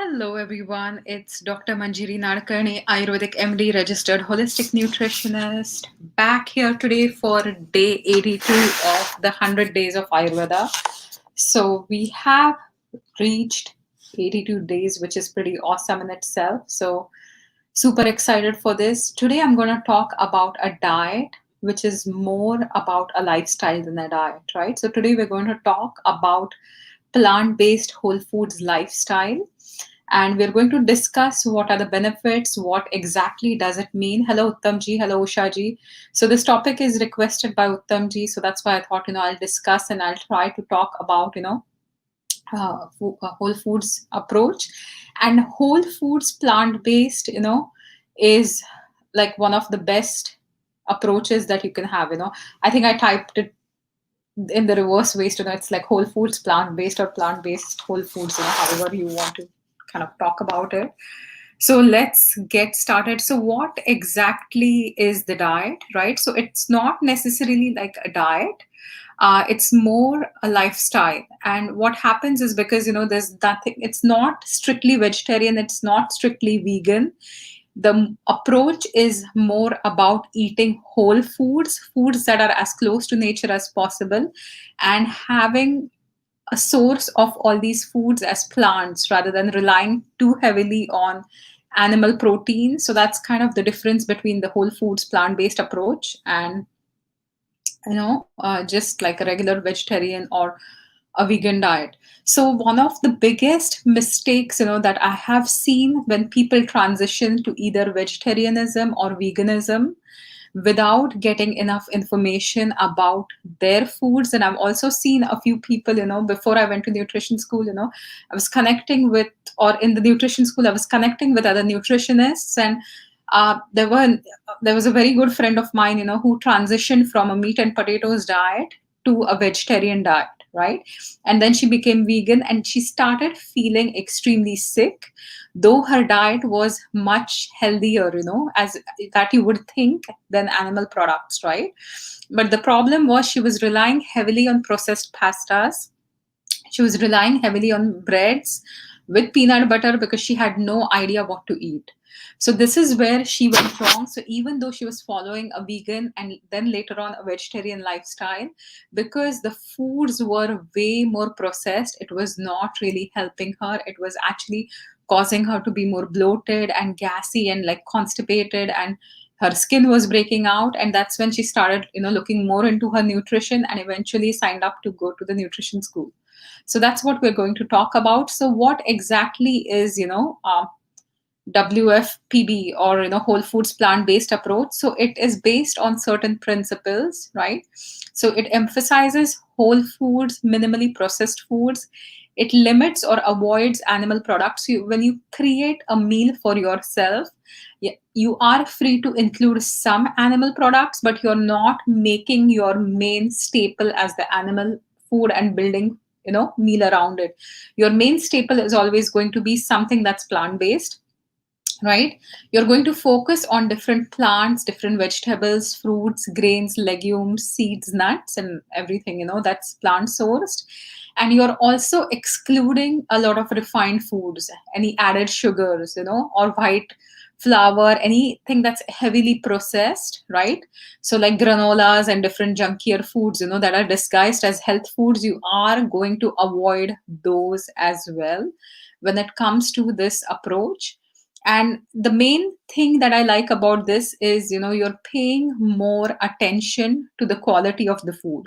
Hello, everyone. It's Dr. Manjiri Nadkarni, Ayurvedic MD, registered holistic nutritionist, back here today for day 82 of the 100 days of Ayurveda. So, we have reached 82 days, which is pretty awesome in itself. So, super excited for this. Today, I'm going to talk about a diet which is more about a lifestyle than a diet, right? So, today, we're going to talk about plant based whole foods lifestyle, and we're going to discuss what are the benefits, what exactly does it mean. Hello, Uttam ji. Hello, Usha ji. So this topic is requested by Uttam ji, so that's why I thought I'll discuss and I'll try to talk about whole foods approach. And whole foods plant based is like one of the best approaches that you can have. I think I typed it in the reverse ways. It's like whole foods plant based or plant based whole foods, however you want to kind of talk about it. So let's get started. So what exactly is the diet, right? So it's not necessarily like a diet. It's more a lifestyle. And what happens is, because there's nothing, it's not strictly vegetarian, it's not strictly vegan. The approach is more about eating whole foods that are as close to nature as possible, and having a source of all these foods as plants rather than relying too heavily on animal protein. So that's kind of the difference between the whole foods plant based approach and just like a regular vegetarian or a vegan diet. So one of the biggest mistakes that I have seen when people transition to either vegetarianism or veganism without getting enough information about their foods. And I've also seen a few people, before I went to nutrition school, I was connecting with, or in the nutrition school, I was connecting with other nutritionists. And there was a very good friend of mine, who transitioned from a meat and potatoes diet to a vegetarian diet, right? And then she became vegan and she started feeling extremely sick, though her diet was much healthier, as that you would think, than animal products, right? But the problem was she was relying heavily on processed pastas. She was relying heavily on breads with peanut butter because she had no idea what to eat. So this is where she went wrong. So even though she was following a vegan and then later on a vegetarian lifestyle, because the foods were way more processed, it was not really helping her. It was actually causing her to be more bloated and gassy and like constipated, and her skin was breaking out. And that's when she started looking more into her nutrition and eventually signed up to go to the nutrition school. So that's what we're going to talk about. So what exactly is WFPB, or whole foods plant based approach? So it is based on certain principles, right? So it emphasizes whole foods, minimally processed foods. It limits or avoids animal products. When you create a meal for yourself, you are free to include some animal products, but you're not making your main staple as the animal food and building meal around it. Your main staple is always going to be something that's plant based, right? You're going to focus on different plants, different vegetables, fruits, grains, legumes, seeds, nuts, and everything that's plant sourced. And you're also excluding a lot of refined foods, any added sugars, or white flour, anything that's heavily processed, right? So like granolas and different junkier foods that are disguised as health foods, you are going to avoid those as well when it comes to this approach. And the main thing that I like about this is you're paying more attention to the quality of the food.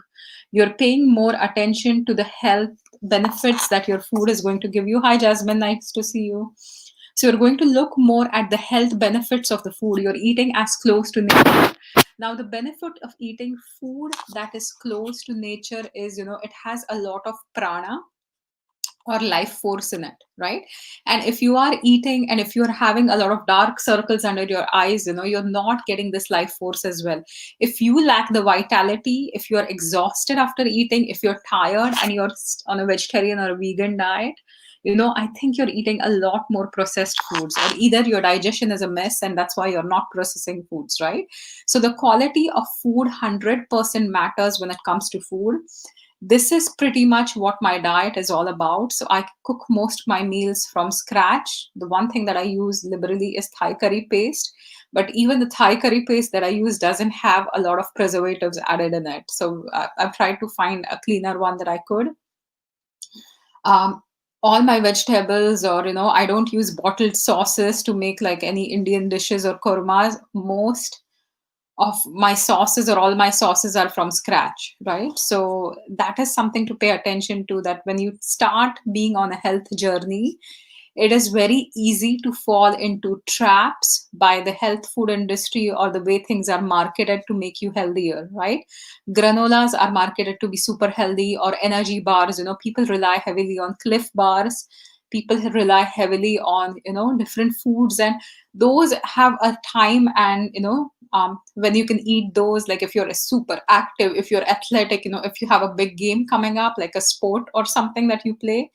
You're paying more attention to the health benefits that your food is going to give you. Hi Jasmine, nice to see you. So you're going to look more at the health benefits of the food. You're eating as close to nature. Now the benefit of eating food that is close to nature is it has a lot of prana or life force in it, right? And if you are eating and if you're having a lot of dark circles under your eyes, you're not getting this life force as well. If you lack the vitality, if you're exhausted after eating, if you're tired and you're on a vegetarian or a vegan diet, I think you're eating a lot more processed foods, or either your digestion is a mess and that's why you're not processing foods, right? So the quality of food 100% matters when it comes to food. This is pretty much what my diet is all about. So I cook most of my meals from scratch. The one thing that I use liberally is Thai curry paste. But even the Thai curry paste that I use doesn't have a lot of preservatives added in it. So I've tried to find a cleaner one that I could. um, all my vegetables, or I don't use bottled sauces to make like any Indian dishes or kormas. Most of my sauces, or all my sauces, are from scratch, right? So that is something to pay attention to, that when you start being on a health journey, it is very easy to fall into traps by the health food industry, or the way things are marketed to make you healthier, right? Granolas are marketed to be super healthy, or energy bars. People rely heavily on Cliff bars. People rely heavily on different foods, and those have a time, and when you can eat those, like if you're a super active, if you're athletic, if you have a big game coming up, like a sport or something that you play,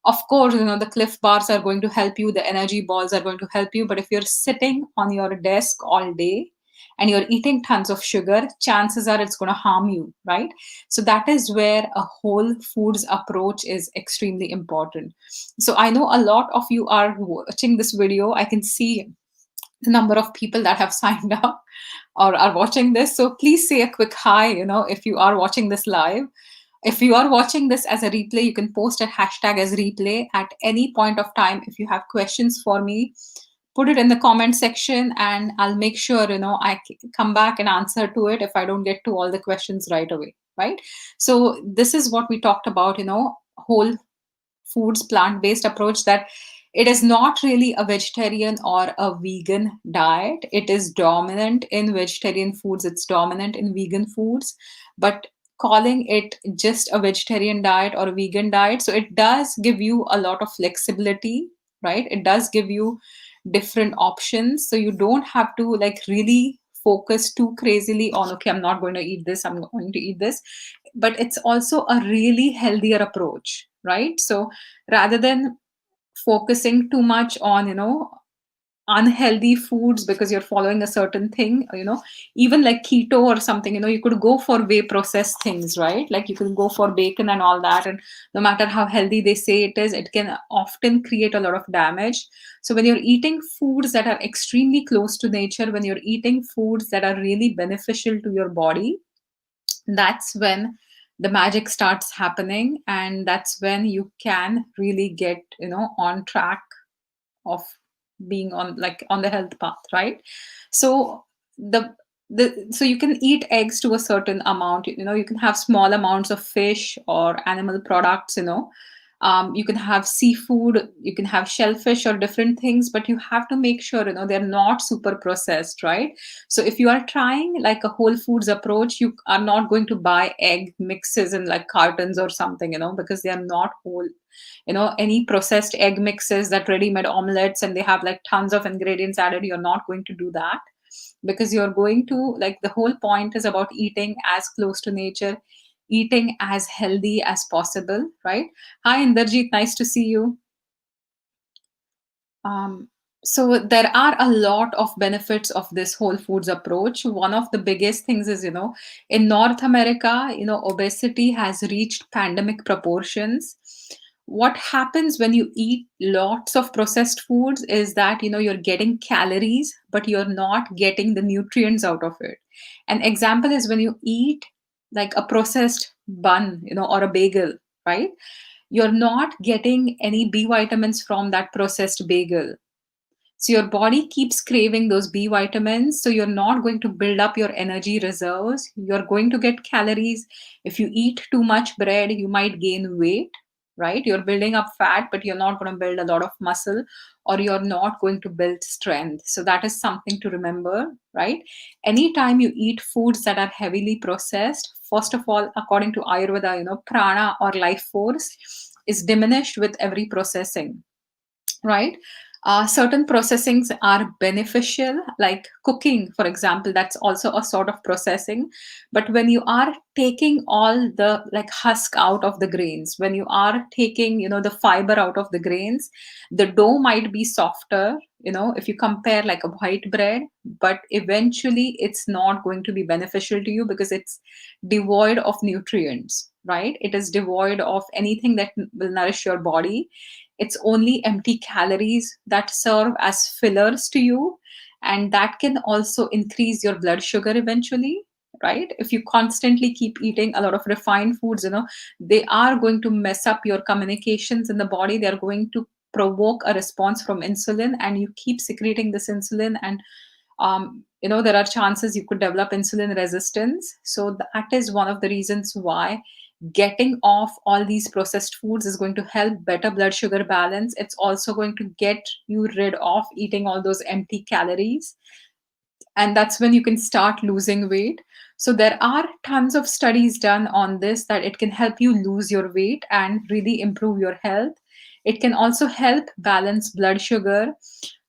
of course, the Cliff bars are going to help you, the energy balls are going to help you. But if you're sitting on your desk all day and you're eating tons of sugar, chances are it's going to harm you, right? So that is where a whole foods approach is extremely important. So I know a lot of you are watching this video. I can see the number of people that have signed up or are watching this. So please say a quick hi, if you are watching this live. If you are watching this as a replay, you can post a hashtag as replay at any point of time. If you have questions for me, put it in the comment section, and I'll make sure, come back and answer to it if I don't get to all the questions right away, right? So this is what we talked about, whole foods plant-based approach, that it is not really a vegetarian or a vegan diet. It is dominant in vegetarian foods, it's dominant in vegan foods, but calling it just a vegetarian diet or a vegan diet, so it does give you a lot of flexibility, right? It does give you different options, so you don't have to like really focus too crazily on, okay, I'm not going to eat this, I'm going to eat this. But it's also a really healthier approach, right? So rather than focusing too much on unhealthy foods because you're following a certain thing, even like keto or something, you could go for way processed things, right? Like you can go for bacon and all that, and no matter how healthy they say it is, it can often create a lot of damage. So when you're eating foods that are extremely close to nature, when you're eating foods that are really beneficial to your body, that's when the magic starts happening, and that's when you can really get on track of being on, like, on the health path, right? So so you can eat eggs to a certain amount, you can have small amounts of fish or animal products, you can have seafood, you can have shellfish or different things, but you have to make sure they're not super processed, right? So if you are trying like a whole foods approach, you are not going to buy egg mixes in like cartons or something, because they are not whole. Any processed egg mixes, that ready made omelets, and they have like tons of ingredients added, you're not going to do that, because you're going to, like, the whole point is about eating as close to nature, eating as healthy as possible, right? Hi Inderjeet, nice to see you. um, so there are a lot of benefits of this whole foods approach. One of the biggest things is, in North America, obesity has reached pandemic proportions. What happens when you eat lots of processed foods is that, you're getting calories, but you're not getting the nutrients out of it. An example is when you eat like a processed bun, or a bagel, right? You're not getting any B vitamins from that processed bagel. So your body keeps craving those B vitamins. So you're not going to build up your energy reserves. You're going to get calories. If you eat too much bread, you might gain weight, right? You're building up fat, but you're not going to build a lot of muscle, or you're not going to build strength. So that is something to remember, right? Anytime you eat foods that are heavily processed, first of all, according to Ayurveda, prana or life force is diminished with every processing, right? Certain processings are beneficial, like cooking, for example, that's also a sort of processing. But when you are taking all the like husk out of the grains, when you are taking, the fiber out of the grains, the dough might be softer, if you compare like a white bread, but eventually it's not going to be beneficial to you because it's devoid of nutrients, right? It is devoid of anything that will nourish your body. It's only empty calories that serve as fillers to you, and that can also increase your blood sugar eventually, right? If you constantly keep eating a lot of refined foods, they are going to mess up your communications in the body. They're going to provoke a response from insulin, and you keep secreting this insulin, and there are chances you could develop insulin resistance. So that is one of the reasons why getting off all these processed foods is going to help better blood sugar balance. It's also going to get you rid of eating all those empty calories, and that's when you can start losing weight. So there are tons of studies done on this, that it can help you lose your weight and really improve your health. It can also help balance blood sugar.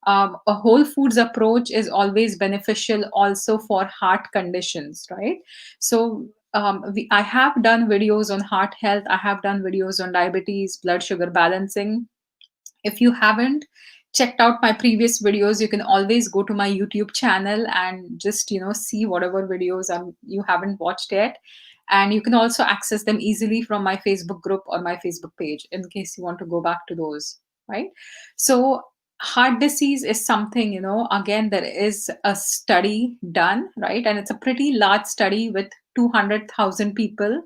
A whole foods approach is always beneficial also for heart conditions, right? So I have done videos on heart health, I have done videos on diabetes, blood sugar balancing. If you haven't checked out my previous videos, you can always go to my YouTube channel and just see whatever videos you haven't watched yet. And you can also access them easily from my Facebook group or my Facebook page in case you want to go back to those, right? So heart disease is something, again, there is a study done, right? And it's a pretty large study with 200,000 people,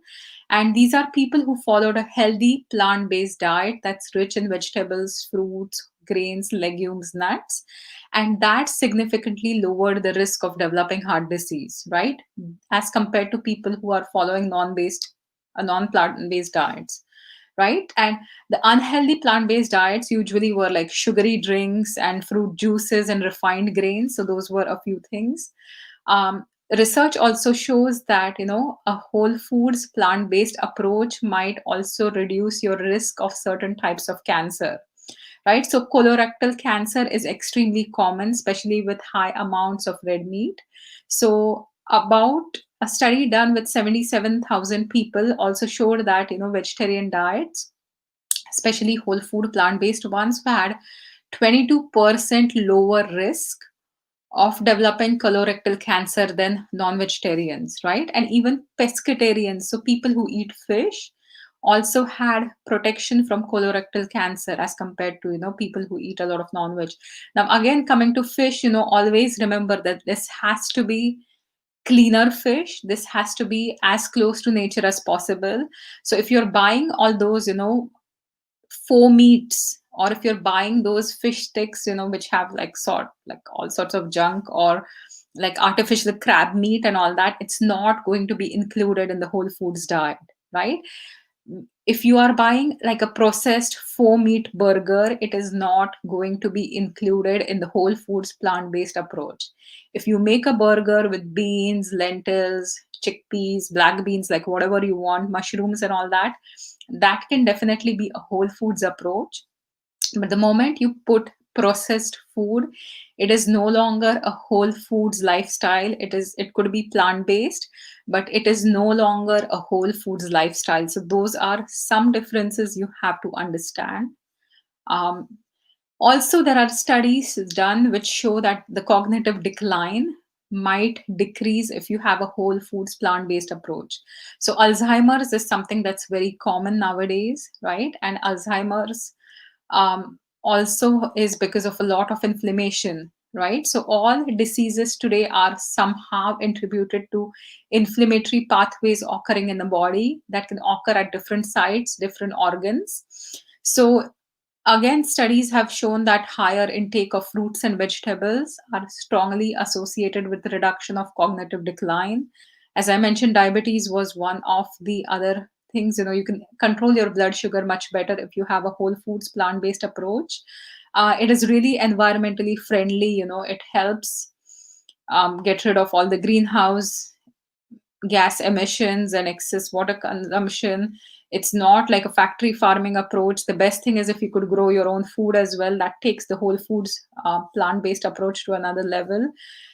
and these are people who followed a healthy plant based diet that's rich in vegetables, fruits, grains, legumes, nuts. And that significantly lowered the risk of developing heart disease, right? As compared to people who are following non plant based diets, right? And the unhealthy plant based diets usually were like sugary drinks and fruit juices and refined grains. So those were a few things. Research also shows that a whole foods plant based approach might also reduce your risk of certain types of cancer, right? So colorectal cancer is extremely common, especially with high amounts of red meat. So about a study done with 77,000 people also showed that vegetarian diets, especially whole food plant based ones, had 22% lower risk of developing colorectal cancer than non-vegetarians, right? And even pescatarians, so people who eat fish, also had protection from colorectal cancer as compared to people who eat a lot of non-veg. Now again, coming to fish, always remember that this has to be cleaner fish. This has to be as close to nature as possible. So if you're buying all those faux meats, or if you're buying those fish sticks which have like all sorts of junk, or like artificial crab meat and all that, it's not going to be included in the whole foods diet, right? If you are buying like a processed faux meat burger, it is not going to be included in the whole foods plant based approach. If you make a burger with beans, lentils, chickpeas, black beans, like whatever you want, mushrooms and all that, that can definitely be a whole foods approach. But the moment you put processed food, it is no longer a whole foods lifestyle. It could be plant based, but it is no longer a whole foods lifestyle. So those are some differences you have to understand. um, Also, there are studies done which show that the cognitive decline might decrease if you have a whole foods plant based approach. So Alzheimer's is something that's very common nowadays, right? And Alzheimer's also is because of a lot of inflammation, right? So all diseases today are somehow attributed to inflammatory pathways occurring in the body that can occur at different sites, different organs. So again, studies have shown that higher intake of fruits and vegetables are strongly associated with the reduction of cognitive decline. As I mentioned, diabetes was one of the other things. You can control your blood sugar much better if you have a whole foods plant based approach. It is really environmentally friendly. It helps get rid of all the greenhouse gas emissions and excess water consumption. It's not like a factory farming approach. The best thing is if you could grow your own food as well. That takes the whole foods plant-based approach to another level.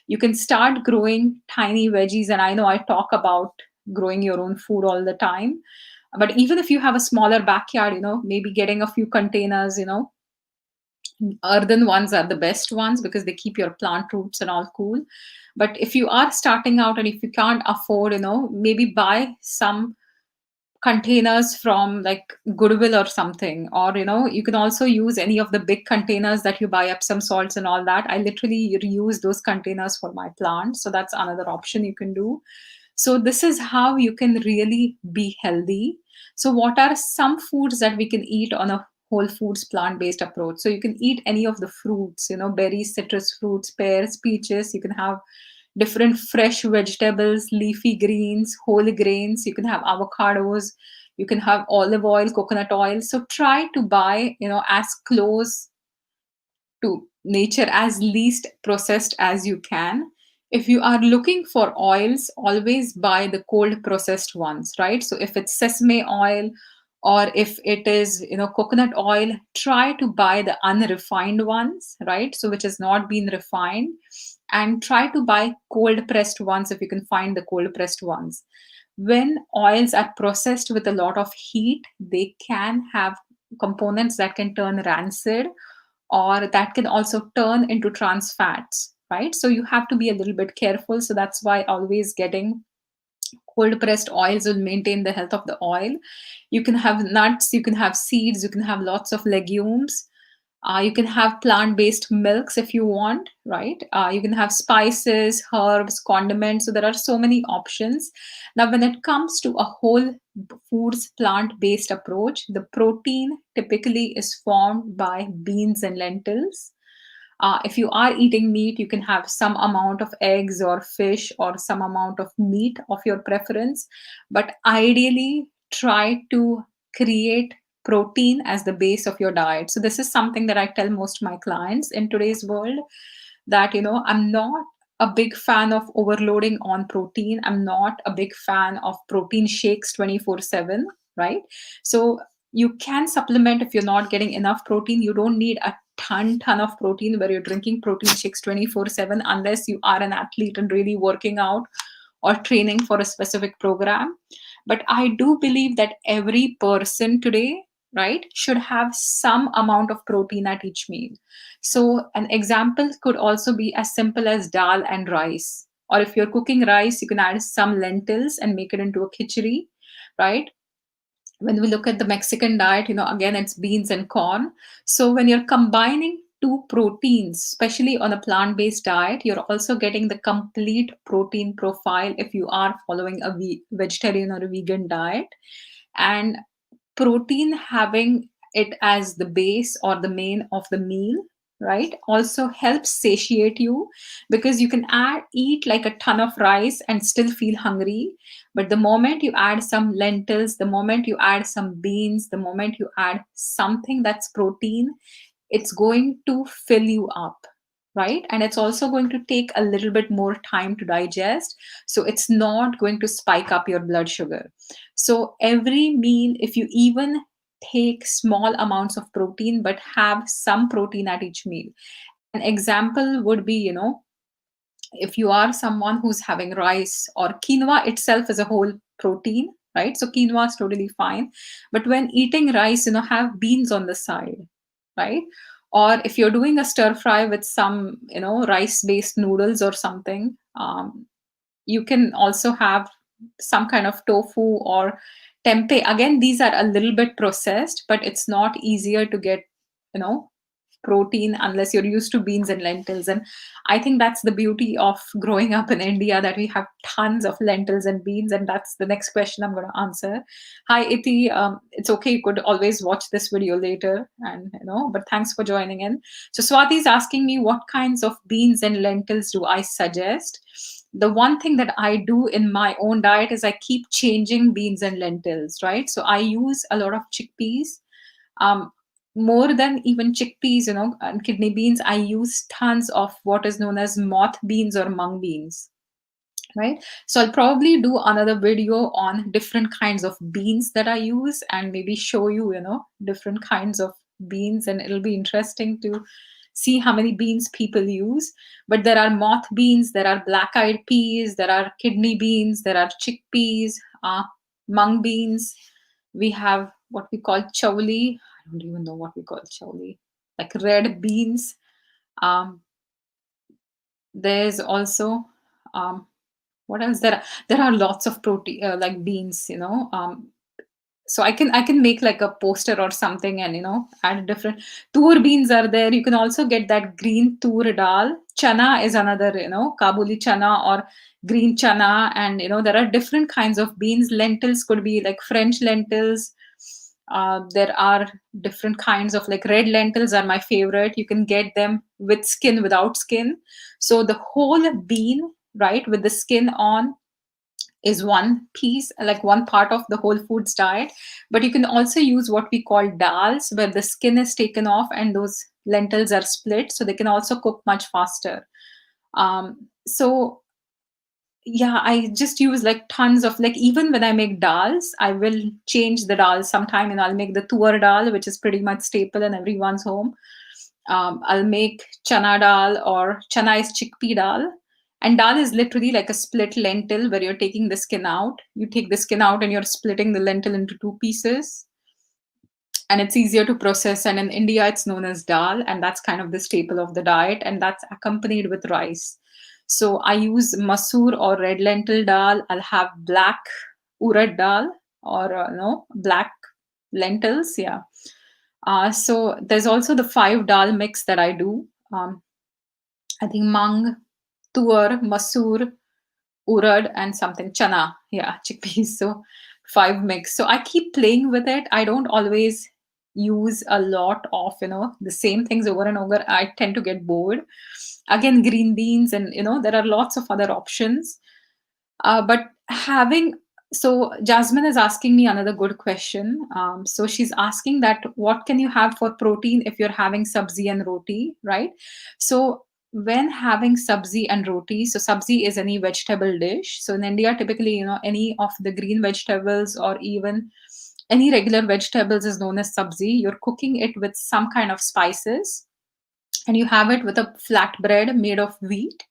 You can start growing tiny veggies, and I know I talk about growing your own food all the time. But even if you have a smaller backyard, maybe getting a few containers, earthen ones are the best ones because they keep your plant roots and all cool. But if you are starting out and if you can't afford, maybe buy some containers from like Goodwill or something, or you can also use any of the big containers that you buy, Epsom salts and all that. I literally reuse those containers for my plants, so that's another option you can do. So this is how you can really be healthy. So what are some foods that we can eat on a whole foods plant-based approach? So you can eat any of the fruits, berries, citrus fruits, pears, peaches. You can have different fresh vegetables, leafy greens, whole grains. You can have avocados. You can have olive oil, coconut oil. So try to buy, as close to nature, as least processed as you can. If you are looking for oils, always buy the cold processed ones, right? So if it's sesame oil or if it is, coconut oil, try to buy the unrefined ones, right? So which has not been refined, and try to buy cold pressed ones if you can find the cold pressed ones. When oils are processed with a lot of heat, they can have components that can turn rancid, or that can also turn into trans fats, right? So you have to be a little bit careful. So that's why always getting cold pressed oils will maintain the health of the oil. You can have nuts, you can have seeds, you can have lots of legumes. You can have plant based milks if you want, right? You can have spices, herbs, condiments. So there are so many options. Now, when it comes to a whole foods plant based approach, the protein typically is formed by beans and lentils. If you are eating meat, you can have some amount of eggs or fish or some amount of meat of your preference. But ideally, try to create protein as the base of your diet. So, this is something that I tell most of my clients in today's world, that, I'm not a big fan of overloading on protein. I'm not a big fan of protein shakes 24/7, right? So, you can supplement if you're not getting enough protein. You don't need a ton of protein where you're drinking protein shakes 24/7 unless you are an athlete and really working out or training for a specific program. But I do believe that every person today, right, should have some amount of protein at each meal. So an example could also be as simple as dal and rice, or if you're cooking rice, you can add some lentils and make it into a khichdi, right? When we look at the Mexican diet, again, it's beans and corn. So when you're combining two proteins, especially on a plant based diet, you're also getting the complete protein profile if you are following a vegetarian or a vegan diet. And protein, having it as the base or the main of the meal, right, also helps satiate you, because you can eat like a ton of rice and still feel hungry. But the moment you add some lentils, the moment you add some beans, the moment you add something that's protein, it's going to fill you up, right? And it's also going to take a little bit more time to digest. So it's not going to spike up your blood sugar. So every meal, if you even take small amounts of protein, but have some protein at each meal. An example would be, if you are someone who's having rice, or quinoa itself is a whole protein, right? So quinoa is totally fine. But when eating rice, have beans on the side, right? Or if you're doing a stir fry with some, rice based noodles or something, you can also have some kind of tofu or tempeh. Again, these are a little bit processed, but it's not easier to get, you know, protein unless you're used to beans and lentils. And I think that's the beauty of growing up in India, that we have tons of lentils and beans. And that's the next question I'm going to answer. Hi, Iti. It's okay. You could always watch this video later, and but thanks for joining in. So Swati is asking me, what kinds of beans and lentils do I suggest? The one thing that I do in my own diet is I keep changing beans and lentils, right? So I use a lot of chickpeas. Um, More than even chickpeas, and kidney beans, I use tons of what is known as moth beans or mung beans. right? So I'll probably do another video on different kinds of beans that I use, and maybe show you, different kinds of beans, and it'll be interesting to see how many beans people use. But there are moth beans, there are black-eyed peas, there are kidney beans, there are chickpeas, mung beans. We have what we call chowli. I don't even know what we call chowli, like red beans. Um, there's also what else? There are lots of protein, like beans. So I can make like a poster or something, and add different. Tur beans are there. You can also get that green tur dal. Chana is another, Kabuli chana or green chana, and there are different kinds of beans. Lentils could be like French lentils. There are different kinds of, like, red lentils are my favorite. You can get them with skin, without skin. So the whole bean, right, with the skin on, is one piece, like one part of the whole foods diet. But you can also use what we call dals, where the skin is taken off and those lentils are split, so they can also cook much faster. So yeah, I just use like tons of, like, even when I make dals, I will change the dal sometime, and I'll make the tuar dal, which is pretty much staple in everyone's home. I'll make chana dal, or chana is chickpea dal. And dal is literally like a split lentil where you're taking the skin out. You take the skin out and you're splitting the lentil into two pieces, and it's easier to process. And in India, it's known as dal, and that's kind of the staple of the diet, and that's accompanied with rice. So I use masoor or red lentil dal. I'll have black urad dal, or no, black lentils. Yeah. So there's also the five dal mix that I do. I think mung, tur, masoor, urad, and something chana. Yeah, chickpeas. So five mix. So I keep playing with it. I don't always use a lot of the same things over and over. I tend to get bored. Again, green beans, and there are lots of other options. But having So Jasmine is asking me another good question. So she's asking that what can you have for protein if you're having sabzi and roti, right? So when having sabzi and roti, so sabzi is any vegetable dish. So in India, typically, any of the green vegetables or even any regular vegetables is known as sabzi. You're cooking it with some kind of spices, and you have it with a flatbread made of wheat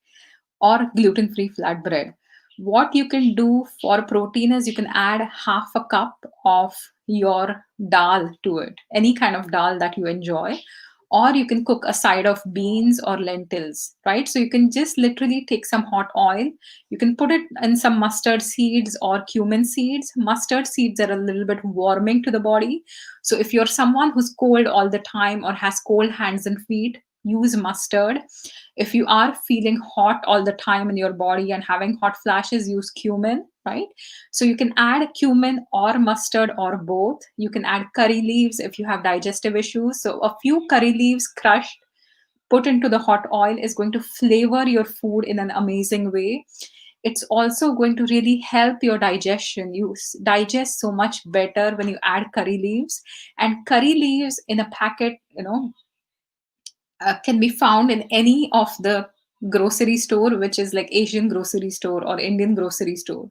or gluten free flatbread. What you can do for protein is you can add half a cup of your dal to it, any kind of dal that you enjoy, or you can cook a side of beans or lentils, right? So you can just literally take some hot oil, you can put it in some mustard seeds or cumin seeds. Mustard seeds are a little bit warming to the body. So if you're someone who's cold all the time or has cold hands and feet, use mustard. If you are feeling hot all the time in your body and having hot flashes, use cumin, right? So you can add cumin or mustard or both. You can add curry leaves if you have digestive issues. So a few curry leaves crushed, put into the hot oil, is going to flavor your food in an amazing way. It's also going to really help your digestion. Digest so much better when you add curry leaves. And curry leaves in a packet, can be found in any of the grocery store, which is like Asian grocery store or Indian grocery store.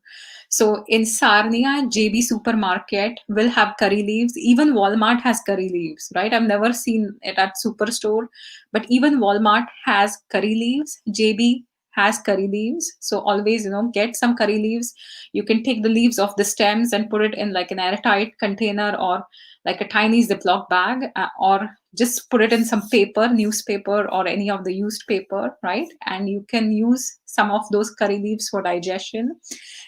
So in Sarnia, JB supermarket will have curry leaves. Even Walmart has curry leaves, right? I've never seen it at superstore, but even Walmart has curry leaves. JB has curry leaves. So always, get some curry leaves. You can take the leaves off the stems and put it in like an airtight container, or like a tiny Ziploc bag, or just put it in some paper, newspaper, or any of the used paper, right? And you can use some of those curry leaves for digestion.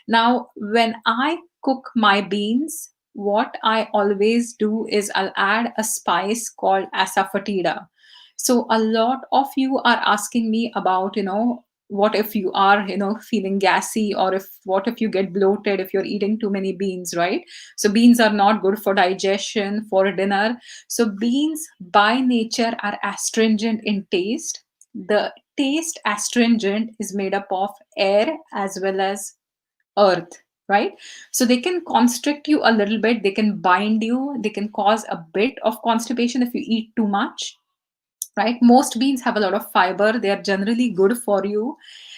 Now, when I cook my beans, what I always do is I'll add a spice called asafoetida. So a lot of you are asking me about, what if you are, feeling gassy, or if what if you get bloated if you're eating too many beans, right? So beans are not good for digestion for dinner. So beans by nature are astringent in taste. The taste astringent is made up of air as well as earth, right? So they can constrict you a little bit, they can bind you, they can cause a bit of constipation if you eat too much, right? Most beans have a lot of fiber, they are generally good for you.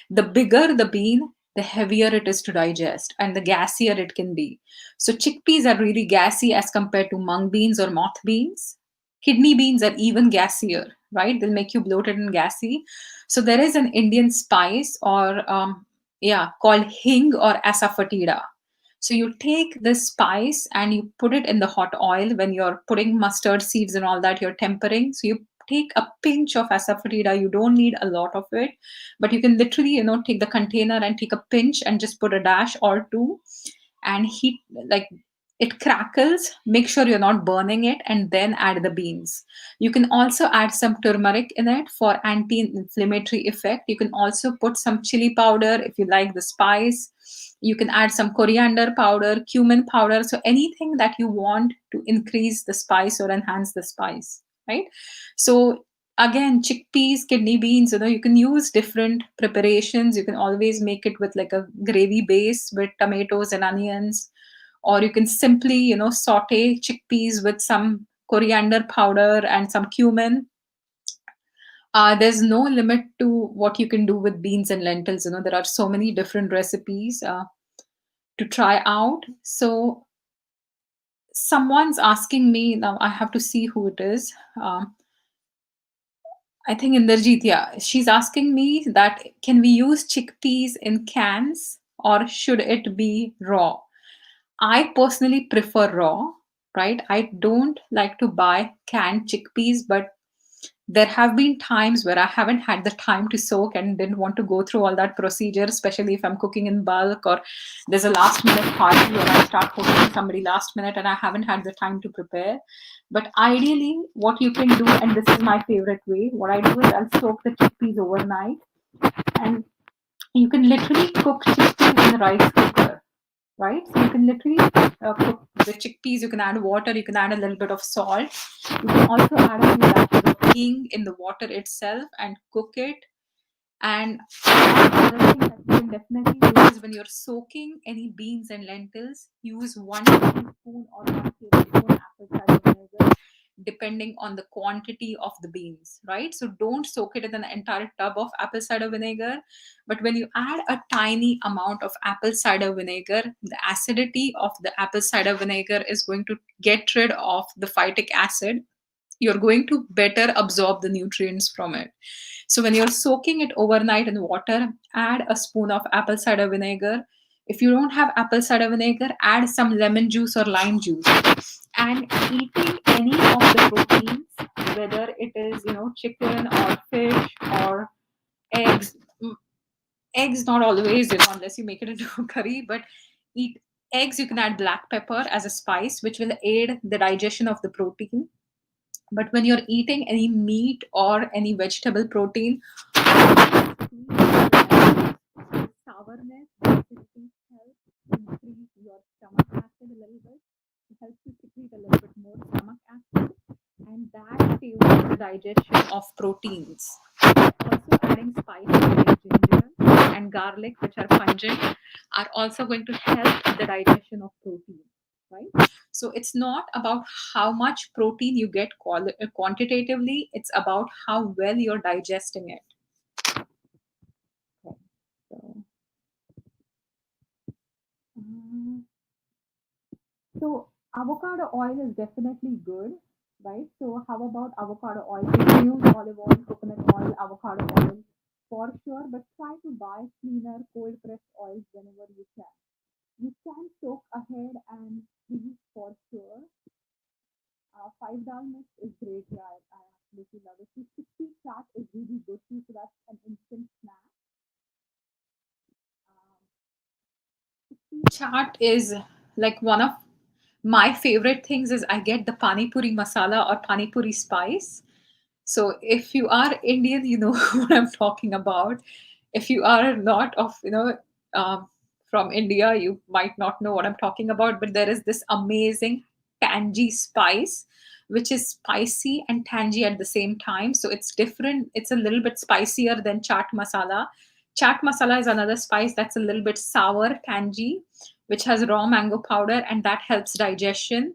The bigger the bean, the heavier it is to digest and the gassier it can be. So chickpeas are really gassy as compared to mung beans or moth beans. Kidney beans are even gassier, right? They'll make you bloated and gassy. So there is an Indian spice or yeah, called hing or asafoetida. So you take this spice and you put it in the hot oil when you're putting mustard seeds and all that, you're tempering. So you take a pinch of asafoetida. You don't need a lot of it, but you can literally, take the container and take a pinch and just put a dash or two and heat, like, it crackles. Make sure you're not burning it, and then add the beans. You can also add some turmeric in it for anti-inflammatory effect. You can also put some chili powder if you like the spice. You can add some coriander powder, cumin powder, so anything that you want to increase the spice or enhance the spice, right? So again, chickpeas, kidney beans, you can use different preparations. You can always make it with like a gravy base with tomatoes and onions, or you can simply, saute chickpeas with some coriander powder and some cumin. There's no limit to what you can do with beans and lentils. There are so many different recipes to try out. So someone's asking me now. I have to see who it is. I think Inderjeet, yeah. She's asking me that can we use chickpeas in cans or should it be raw? I personally prefer raw, right? I don't like to buy canned chickpeas, but there have been times where I haven't had the time to soak and didn't want to go through all that procedure, especially if I'm cooking in bulk or there's a last minute party or I start cooking somebody last minute and I haven't had the time to prepare. But ideally, what you can do, and this is my favorite way, what I do is I'll soak the chickpeas overnight, and you can literally cook chickpeas in the rice cooker, right? So you can literally cook the chickpeas. You can add water. You can add a little bit of salt. You can also add a few dashes of hing in the water itself and cook it. And another thing that you can definitely do is when you're soaking any beans and lentils, use 1 teaspoon or 1 tablespoon apple cider vinegar, depending on the quantity of the beans, right? So don't soak it in an entire tub of apple cider vinegar. But when you add a tiny amount of apple cider vinegar, the acidity of the apple cider vinegar is going to get rid of the phytic acid. You're going to better absorb the nutrients from it. So when you're soaking it overnight in water, add a spoon of apple cider vinegar. If you don't have apple cider vinegar, add some lemon juice or lime juice. And eating any of the proteins, whether it is, chicken or fish or eggs, eggs not always, unless you make it into a curry, but eat eggs. You can add black pepper as a spice, which will aid the digestion of the protein. But when you're eating any meat or any vegetable protein, sourness acidity helps increase your stomach acid a little bit. It helps you secrete a little bit more stomach acid, and that favors the digestion of proteins. Also, adding spices like ginger and garlic, which are pungent, are also going to help the digestion of protein, right? So it's not about how much protein you get quantitatively, it's about how well you're digesting it. Okay, so, um, so avocado oil is definitely good, right? So how about avocado oil? You can use olive oil, coconut oil, avocado oil for sure, but try to buy cleaner, cold pressed oils whenever you can. You can soak ahead and freeze for sure. Five dal mix is great. Yeah, I absolutely love it. So 60 chat is really good too. So that's an instant snack. Chaat is like one of my favorite things. Is I get the pani puri masala or pani puri spice. So if you are Indian, you know what I'm talking about. If you are not of, um, from India, you might not know what I'm talking about. But there is this amazing tangy spice, which is spicy and tangy at the same time. So it's different. It's a little bit spicier than chaat masala. Chaat masala is another spice that's a little bit sour, tangy, which has raw mango powder, and that helps digestion.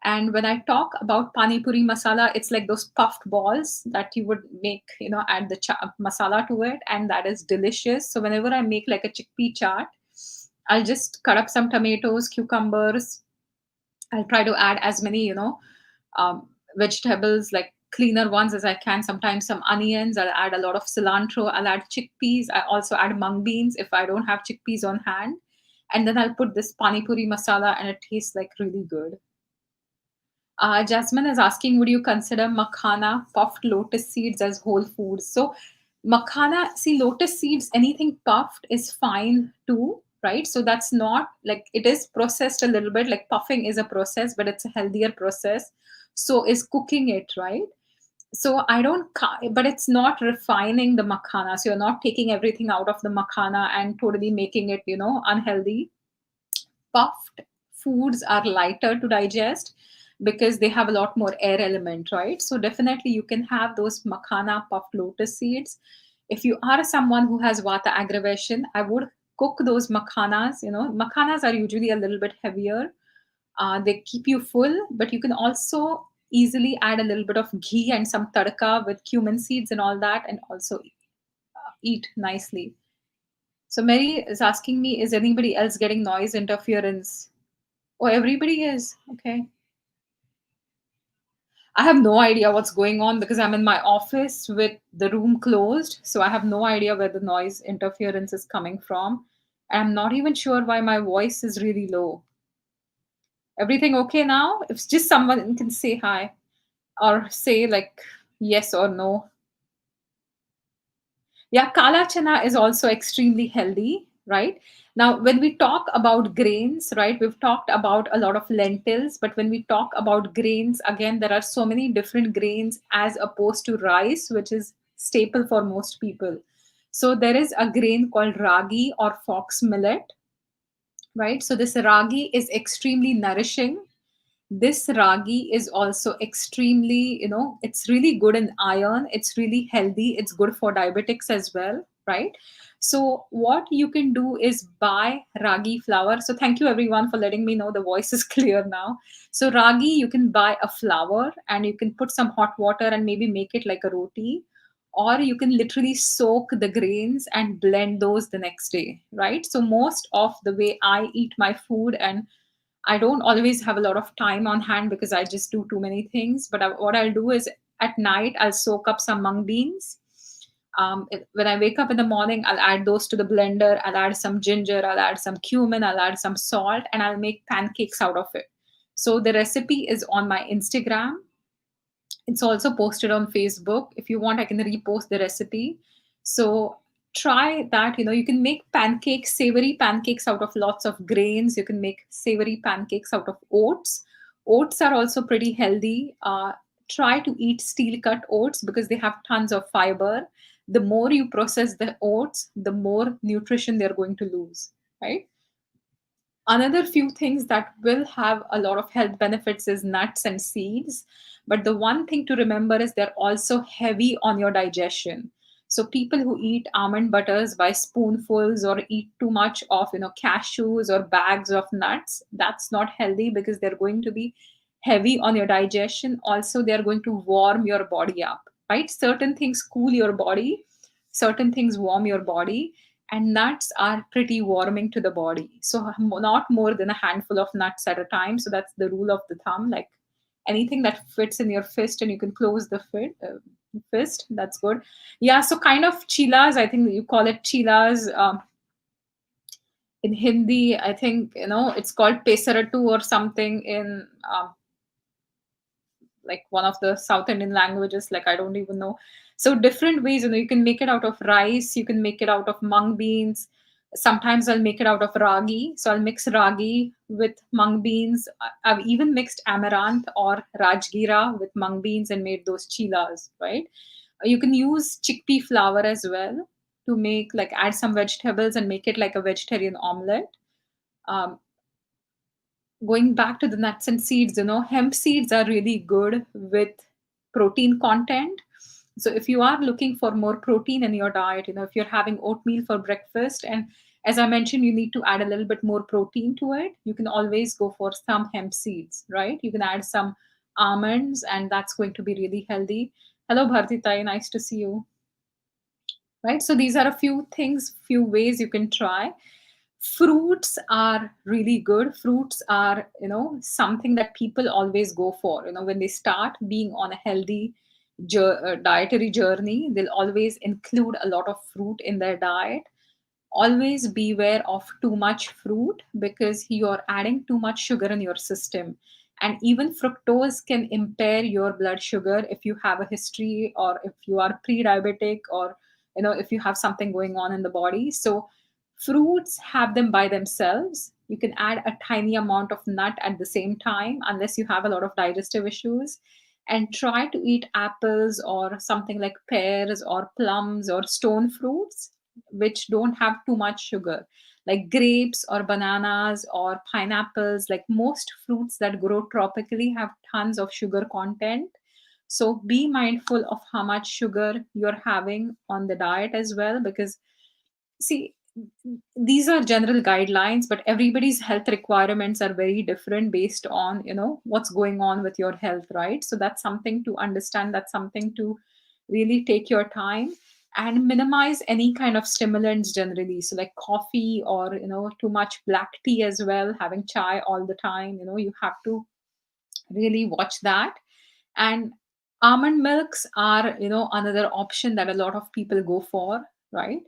And when I talk about pani puri masala, it's like those puffed balls that you would make, add the masala to it, and that is delicious. So whenever I make like a chickpea chaat, I'll just cut up some tomatoes, cucumbers. I'll try to add as many, vegetables, like cleaner ones as I can. Sometimes some onions. I'll add a lot of cilantro. I'll add chickpeas. I also add mung beans if I don't have chickpeas on hand. And then I'll put this pani puri masala, and it tastes like really good. Jasmine is asking, would you consider makhana, puffed lotus seeds as whole foods? So, makhana, see, lotus seeds, anything puffed is fine too, right? So, that's not like it is processed a little bit, like puffing is a process, but it's a healthier process. So, is cooking it, right? So, I don't, but it's not refining the makhana. So, you're not taking everything out of the makhana and totally making it, unhealthy. Puffed foods are lighter to digest because they have a lot more air element, right? So definitely you can have those makhana puffed lotus seeds. If you are someone who has vata aggravation, I would cook those makhanas. Makhanas are usually a little bit heavier. They keep you full, but you can also easily add a little bit of ghee and some tadka with cumin seeds and all that, and also eat nicely. So Mary is asking me, is anybody else getting noise interference? Oh, everybody is. Okay. I have no idea what's going on because I'm in my office with the room closed. So I have no idea where the noise interference is coming from. I'm not even sure why my voice is really low. Everything okay now? If just someone can say hi or say like yes or no. Yeah, kala chana is also extremely healthy, right? Now, when we talk about grains, right, we've talked about a lot of lentils, but when we talk about grains, again, there are so many different grains as opposed to rice, which is staple for most people. So there is a grain called ragi or fox millet, right? So this ragi is extremely nourishing. This ragi is also extremely, it's really good in iron, it's really healthy, it's good for diabetics as well, right? So what you can do is buy ragi flour. So thank you everyone for letting me know the voice is clear now. So ragi, you can buy a flour and you can put some hot water and maybe make it like a roti, or you can literally soak the grains and blend those the next day, right? So most of the way I eat my food, and I don't always have a lot of time on hand because I just do too many things. But what I'll do is at night, I'll soak up some mung beans. When I wake up in the morning, I'll add those to the blender. I'll add some ginger, I'll add some cumin, I'll add some salt, and I'll make pancakes out of it. So the recipe is on my Instagram. It's also posted on Facebook. If you want, I can repost the recipe. So try that. You can make pancakes, savory pancakes out of lots of grains. You can make savory pancakes out of oats. Oats are also pretty healthy. Try to eat steel cut oats because they have tons of fiber. The more you process the oats, the more nutrition they're going to lose, right? Another few things that will have a lot of health benefits is nuts and seeds. But the one thing to remember is they're also heavy on your digestion. So people who eat almond butters by spoonfuls or eat too much of cashews or bags of nuts, that's not healthy because they're going to be heavy on your digestion. Also, they're going to warm your body up, right? Certain things cool your body, certain things warm your body, and nuts are pretty warming to the body. So not more than a handful of nuts at a time. So that's the rule of the thumb. Like anything that fits in your fist and you can close the fist, that's good. Yeah, so kind of chilas, I think you call it chilas. In Hindi, I think it's called pesaratu or something in like one of the South Indian languages, like I don't even know. So different ways, you can make it out of rice, you can make it out of mung beans. Sometimes I'll make it out of ragi. So I'll mix ragi with mung beans. I've even mixed amaranth or rajgira with mung beans and made those chilas, right? You can use chickpea flour as well to make like add some vegetables and make it like a vegetarian omelette. Um, Going back to the nuts and seeds, hemp seeds are really good with protein content. So if you are looking for more protein in your diet, if you're having oatmeal for breakfast and As I mentioned, you need to add a little bit more protein to it. You can always go for some hemp seeds, right? You can add some almonds, and that's going to be really healthy. Hello, Bhartitai. Nice to see you. Right? So these are a few things, few ways you can try. Fruits are really good. Fruits are, something that people always go for. When they start being on a healthy dietary journey, they'll always include a lot of fruit in their diet. Always beware of too much fruit because you're adding too much sugar in your system, and even fructose can impair your blood sugar if you have a history, or if you are pre-diabetic, or if you have something going on in the body. So fruits, have them by themselves. You can add a tiny amount of nut at the same time, unless you have a lot of digestive issues, and try to eat apples or something like pears or plums or stone fruits which don't have too much sugar, like grapes or bananas or pineapples. Like most fruits that grow tropically have tons of sugar content. So be mindful of how much sugar you're having on the diet as well, because see, these are general guidelines, but everybody's health requirements are very different based on what's going on with your health, right? So that's something to understand, that's something to really take your time, and minimize any kind of stimulants generally, so like coffee or too much black tea as well, having chai all the time. You have to really watch that. And almond milks are another option that a lot of people go for, right?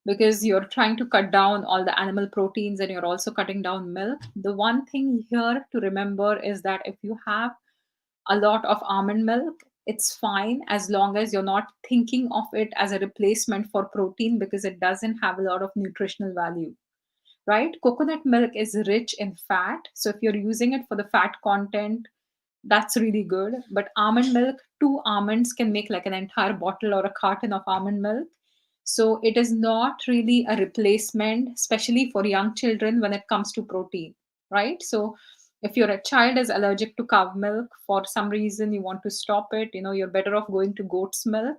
Because you're trying to cut down all the animal proteins and you're also cutting down milk. The one thing here to remember is that if you have a lot of almond milk, it's fine as long as you're not thinking of it as a replacement for protein, because it doesn't have a lot of nutritional value, right? Coconut milk is rich in fat, so if you're using it for the fat content, that's really good. But almond milk, two almonds can make like an entire bottle or a carton of almond milk. So it is not really a replacement, especially for young children when it comes to protein, right? So if your child is allergic to cow milk for some reason, you want to stop it, you're better off going to goat's milk.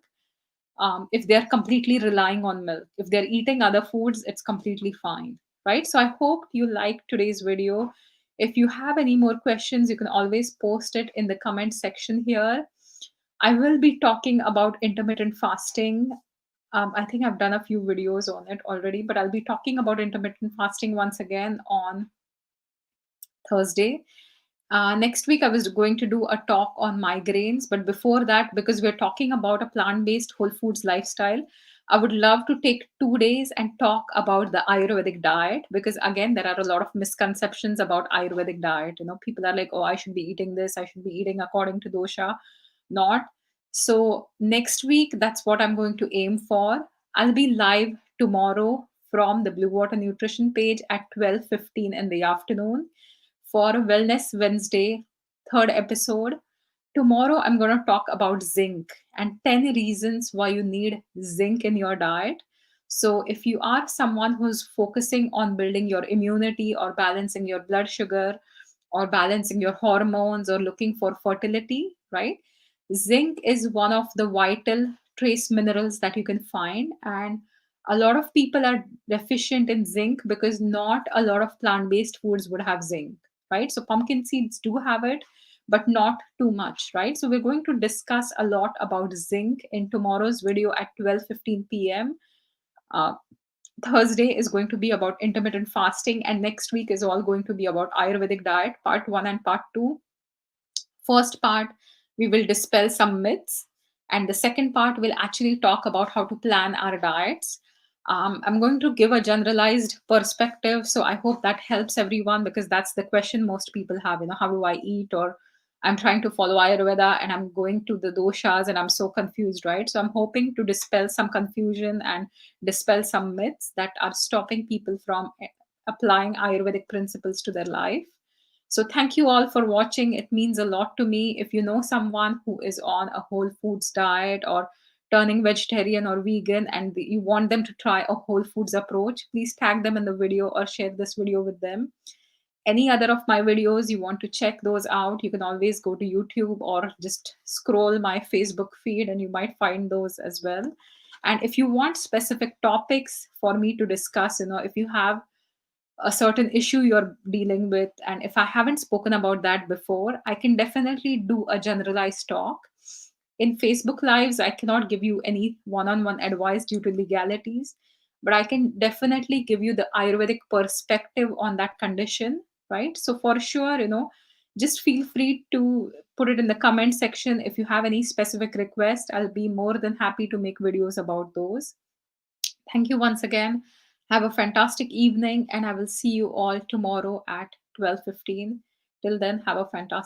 If they're completely relying on milk, if they're eating other foods, it's completely fine, right? So I hope you like today's video. If you have any more questions, you can always post it in the comment section here. I will be talking about intermittent fasting. I think I've done a few videos on it already, but I'll be talking about intermittent fasting once again on Thursday. Next week, I was going to do a talk on migraines, but before that, because we're talking about a plant based whole foods lifestyle, I would love to take 2 days and talk about the Ayurvedic diet, because again, there are a lot of misconceptions about Ayurvedic diet. People are like, oh, I should be eating this, I should be eating according to dosha, not. So, next week, that's what I'm going to aim for. I'll be live tomorrow from the Blue Water Nutrition page at 12:15 in the afternoon for Wellness Wednesday, third episode. Tomorrow, I'm going to talk about zinc and 10 reasons why you need zinc in your diet. So, if you are someone who's focusing on building your immunity or balancing your blood sugar or balancing your hormones or looking for fertility, right? Zinc is one of the vital trace minerals that you can find. And a lot of people are deficient in zinc because not a lot of plant based foods would have zinc, right? So pumpkin seeds do have it, but not too much, right? So we're going to discuss a lot about zinc in tomorrow's video at 12:15 p.m. Uh, Thursday is going to be about intermittent fasting, and next week is all going to be about Ayurvedic diet, part one and part two. First part, we will dispel some myths, and the second part will actually talk about how to plan our diets. I'm going to give a generalized perspective, so I hope that helps everyone, because that's the question most people have. How do I eat? Or I'm trying to follow Ayurveda and I'm going to the doshas and I'm so confused, right? So I'm hoping to dispel some confusion and dispel some myths that are stopping people from applying Ayurvedic principles to their life. So thank you all for watching. It means a lot to me. If you know someone who is on a whole foods diet or turning vegetarian or vegan, and you want them to try a whole foods approach, please tag them in the video or share this video with them. Any other of my videos you want to check those out, you can always go to YouTube or just scroll my Facebook feed and you might find those as well. And if you want specific topics for me to discuss, if you have a certain issue you're dealing with, and if I haven't spoken about that before, I can definitely do a generalized talk. In Facebook lives, I cannot give you any one-on-one advice due to legalities, but I can definitely give you the Ayurvedic perspective on that condition, right? So for sure, just feel free to put it in the comment section. If you have any specific request, I'll be more than happy to make videos about those. Thank you once again. Have a fantastic evening, and I will see you all tomorrow at 12:15. Till then, have a fantastic